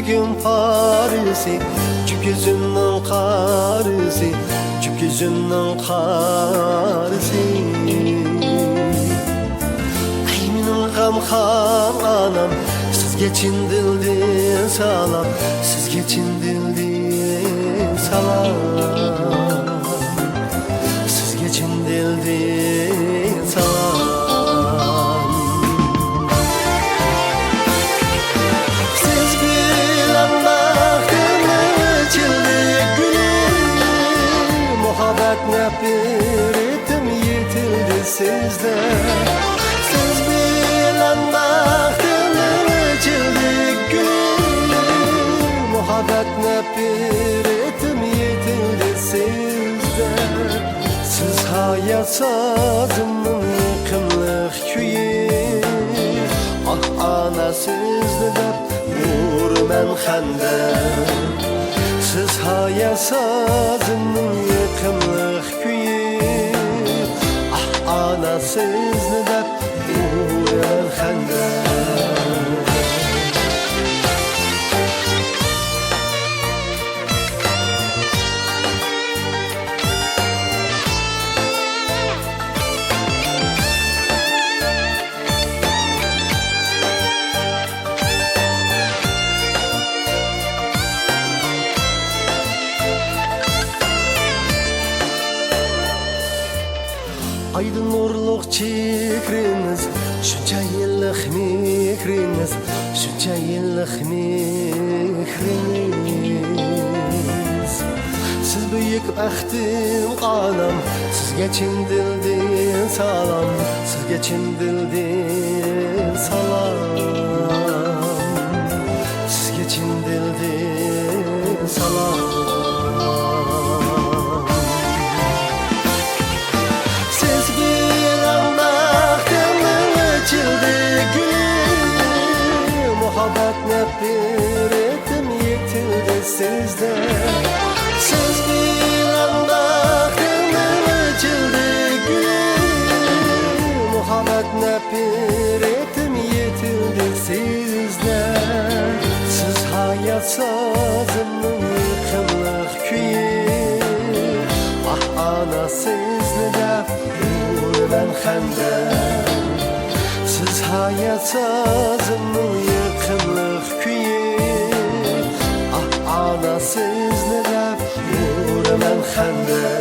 gün Paris'i, cüp yüzünün karısı, cüp yüzünün karısı. Ay benim gamxan anam, siz geçin dildi salam, siz geçin dildi salam, siz geçin dildi salam. Nefretim yitildi sizde. Siz bilen baktım içildi gülüm. Muhabbet nefretim yitildi sizde. Siz hayat sazımın yıkımlık köyü. Ah ana sizde dep vur men xende. Siz hayat sazımın yıkımlık köyü. Ah ana siz ne dep uğrayan xende. Aydın nurluq çikriniz, şunca yıllık mikriniz, şunca yıllık mikriniz. Siz büyük bəxtim anam, siz geçin dildin salam, siz geçin dildin salam, siz geçin dildin salam. Nefretim yitildi sizde. Siz bilen baktım içildi gülüm. Muhabbet nefretim yitildi sizde. Siz hayat sazımın yıkımlık köyü. Ah ana siz ne dep vur ben xende. Siz hayat sazımın yıkımlık köyü. Ah ana siz ne dep vur men xende.